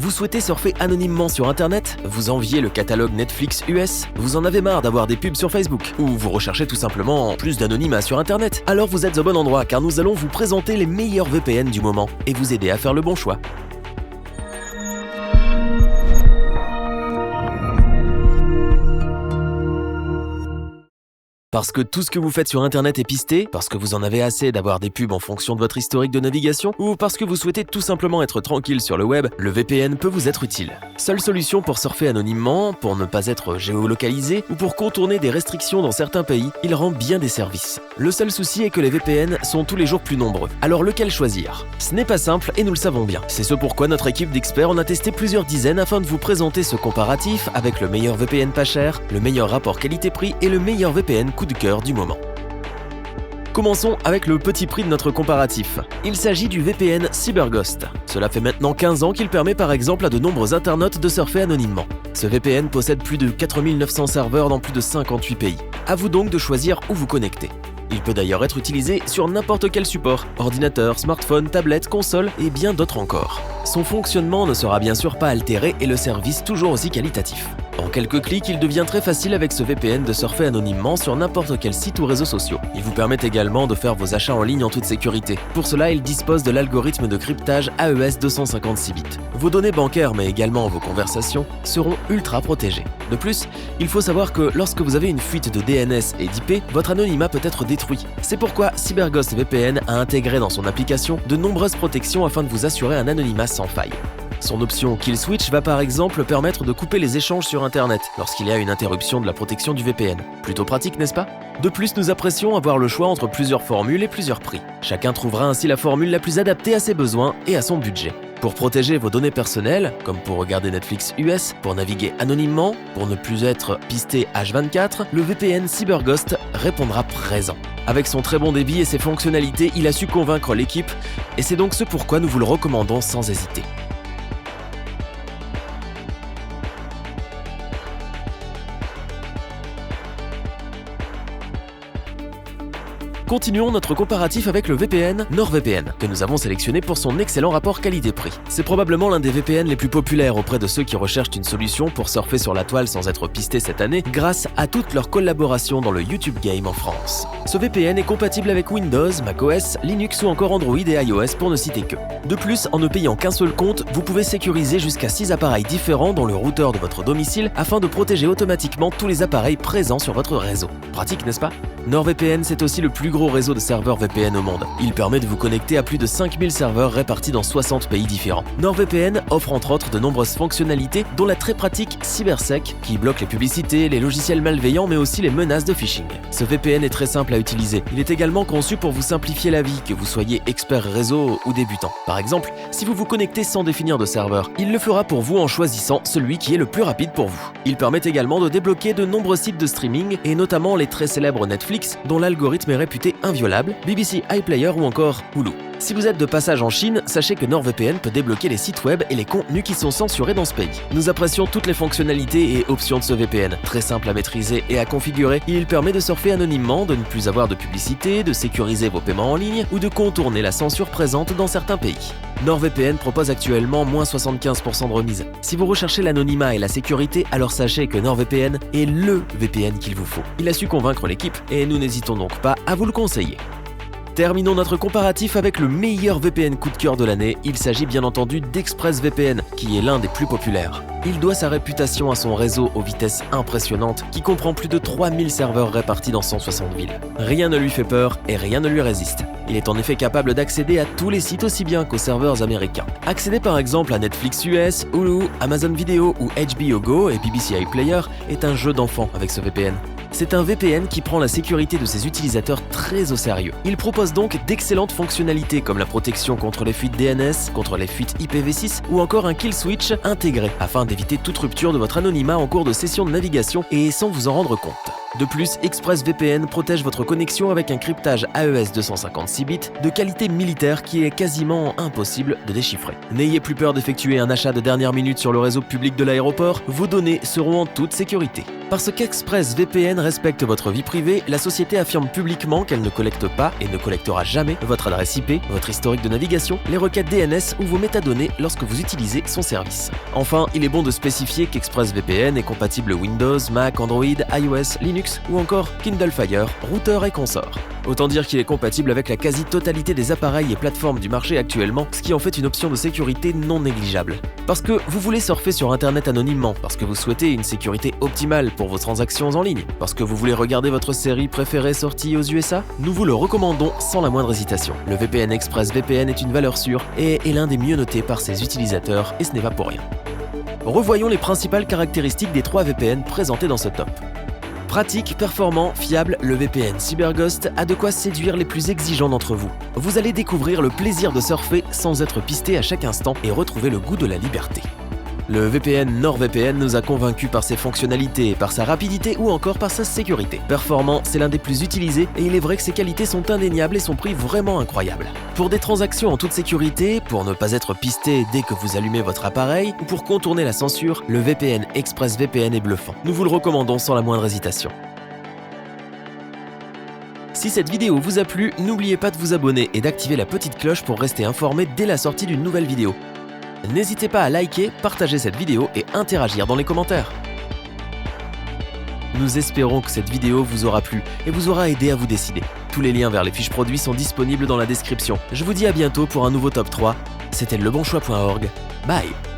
Vous souhaitez surfer anonymement sur Internet? Vous enviez le catalogue Netflix US? Vous en avez marre d'avoir des pubs sur Facebook? Ou vous recherchez tout simplement plus d'anonymat sur Internet? Alors vous êtes au bon endroit car nous allons vous présenter les meilleurs VPN du moment et vous aider à faire le bon choix. Parce que tout ce que vous faites sur Internet est pisté, parce que vous en avez assez d'avoir des pubs en fonction de votre historique de navigation, ou parce que vous souhaitez tout simplement être tranquille sur le web, le VPN peut vous être utile. Seule solution pour surfer anonymement, pour ne pas être géolocalisé, ou pour contourner des restrictions dans certains pays, il rend bien des services. Le seul souci est que les VPN sont tous les jours plus nombreux. Alors lequel choisir? Ce n'est pas simple et nous le savons bien. C'est ce pourquoi notre équipe d'experts en a testé plusieurs dizaines afin de vous présenter ce comparatif avec le meilleur VPN pas cher, le meilleur rapport qualité-prix et le meilleur VPN coup de cœur du moment. Commençons avec le petit prix de notre comparatif. Il s'agit du VPN CyberGhost. Cela fait maintenant 15 ans qu'il permet par exemple à de nombreux internautes de surfer anonymement. Ce VPN possède plus de 4900 serveurs dans plus de 58 pays. À vous donc de choisir où vous connecter. Il peut d'ailleurs être utilisé sur n'importe quel support, ordinateur, smartphone, tablette, console et bien d'autres encore. Son fonctionnement ne sera bien sûr pas altéré et le service toujours aussi qualitatif. En quelques clics, il devient très facile avec ce VPN de surfer anonymement sur n'importe quel site ou réseaux sociaux. Il vous permet également de faire vos achats en ligne en toute sécurité. Pour cela, il dispose de l'algorithme de cryptage AES 256 bits. Vos données bancaires, mais également vos conversations, seront ultra protégées. De plus, il faut savoir que lorsque vous avez une fuite de DNS et d'IP, votre anonymat peut être détruit. C'est pourquoi CyberGhost VPN a intégré dans son application de nombreuses protections afin de vous assurer un anonymat sans faille. Son option Kill Switch va par exemple permettre de couper les échanges sur Internet lorsqu'il y a une interruption de la protection du VPN. Plutôt pratique, n'est-ce pas? De plus, nous apprécions avoir le choix entre plusieurs formules et plusieurs prix. Chacun trouvera ainsi la formule la plus adaptée à ses besoins et à son budget. Pour protéger vos données personnelles, comme pour regarder Netflix US, pour naviguer anonymement, pour ne plus être pisté H24, le VPN CyberGhost répondra présent. Avec son très bon débit et ses fonctionnalités, il a su convaincre l'équipe et c'est donc ce pourquoi nous vous le recommandons sans hésiter. Continuons notre comparatif avec le VPN NordVPN, que nous avons sélectionné pour son excellent rapport qualité-prix. C'est probablement l'un des VPN les plus populaires auprès de ceux qui recherchent une solution pour surfer sur la toile sans être pisté cette année, grâce à toute leur collaboration dans le YouTube Game en France. Ce VPN est compatible avec Windows, macOS, Linux ou encore Android et iOS pour ne citer que. De plus, en ne payant qu'un seul compte, vous pouvez sécuriser jusqu'à 6 appareils différents dans le routeur de votre domicile afin de protéger automatiquement tous les appareils présents sur votre réseau. Pratique, n'est-ce pas? NordVPN, c'est aussi le plus gros réseau de serveurs VPN au monde. Il permet de vous connecter à plus de 5000 serveurs répartis dans 60 pays différents. NordVPN offre entre autres de nombreuses fonctionnalités dont la très pratique CyberSec qui bloque les publicités, les logiciels malveillants mais aussi les menaces de phishing. Ce VPN est très simple à utiliser. Il est également conçu pour vous simplifier la vie, que vous soyez expert réseau ou débutant. Par exemple, si vous vous connectez sans définir de serveur, il le fera pour vous en choisissant celui qui est le plus rapide pour vous. Il permet également de débloquer de nombreux sites de streaming et notamment les très célèbres Netflix dont l'algorithme est réputé inviolable, BBC iPlayer ou encore Hulu. Si vous êtes de passage en Chine, sachez que NordVPN peut débloquer les sites web et les contenus qui sont censurés dans ce pays. Nous apprécions toutes les fonctionnalités et options de ce VPN. Très simple à maîtriser et à configurer, il permet de surfer anonymement, de ne plus avoir de publicité, de sécuriser vos paiements en ligne ou de contourner la censure présente dans certains pays. NordVPN propose actuellement moins 75% de remise. Si vous recherchez l'anonymat et la sécurité, alors sachez que NordVPN est LE VPN qu'il vous faut. Il a su convaincre l'équipe et nous n'hésitons donc pas à vous le conseiller. Terminons notre comparatif avec le meilleur VPN coup de cœur de l'année. Il s'agit bien entendu d'ExpressVPN, qui est l'un des plus populaires. Il doit sa réputation à son réseau aux vitesses impressionnantes, qui comprend plus de 3000 serveurs répartis dans 160 villes. Rien ne lui fait peur et rien ne lui résiste. Il est en effet capable d'accéder à tous les sites aussi bien qu'aux serveurs américains. Accéder par exemple à Netflix US, Hulu, Amazon Video ou HBO Go et BBC iPlayer est un jeu d'enfant avec ce VPN. C'est un VPN qui prend la sécurité de ses utilisateurs très au sérieux. Il propose donc d'excellentes fonctionnalités comme la protection contre les fuites DNS, contre les fuites IPv6 ou encore un kill switch intégré afin d'éviter toute rupture de votre anonymat en cours de session de navigation et sans vous en rendre compte. De plus, ExpressVPN protège votre connexion avec un cryptage AES 256 bits de qualité militaire qui est quasiment impossible de déchiffrer. N'ayez plus peur d'effectuer un achat de dernière minute sur le réseau public de l'aéroport, vos données seront en toute sécurité. Parce qu'ExpressVPN respecte votre vie privée, la société affirme publiquement qu'elle ne collecte pas et ne collectera jamais votre adresse IP, votre historique de navigation, les requêtes DNS ou vos métadonnées lorsque vous utilisez son service. Enfin, il est bon de spécifier qu'ExpressVPN est compatible Windows, Mac, Android, iOS, Linux ou encore Kindle Fire, routeur et consorts. Autant dire qu'il est compatible avec la quasi-totalité des appareils et plateformes du marché actuellement, ce qui en fait une option de sécurité non négligeable. Parce que vous voulez surfer sur Internet anonymement, parce que vous souhaitez une sécurité optimale pour vos transactions en ligne, parce que vous voulez regarder votre série préférée sortie aux USA, nous vous le recommandons sans la moindre hésitation. Le VPN ExpressVPN est une valeur sûre et est l'un des mieux notés par ses utilisateurs, et ce n'est pas pour rien. Revoyons les principales caractéristiques des 3 VPN présentés dans ce top. Pratique, performant, fiable, le VPN CyberGhost a de quoi séduire les plus exigeants d'entre vous. Vous allez découvrir le plaisir de surfer sans être pisté à chaque instant et retrouver le goût de la liberté. Le VPN NordVPN nous a convaincus par ses fonctionnalités, par sa rapidité ou encore par sa sécurité. Performant, c'est l'un des plus utilisés et il est vrai que ses qualités sont indéniables et son prix vraiment incroyable. Pour des transactions en toute sécurité, pour ne pas être pisté dès que vous allumez votre appareil ou pour contourner la censure, le VPN ExpressVPN est bluffant. Nous vous le recommandons sans la moindre hésitation. Si cette vidéo vous a plu, n'oubliez pas de vous abonner et d'activer la petite cloche pour rester informé dès la sortie d'une nouvelle vidéo. N'hésitez pas à liker, partager cette vidéo et interagir dans les commentaires. Nous espérons que cette vidéo vous aura plu et vous aura aidé à vous décider. Tous les liens vers les fiches produits sont disponibles dans la description. Je vous dis à bientôt pour un nouveau top 3. C'était lebonchoix.org. Bye!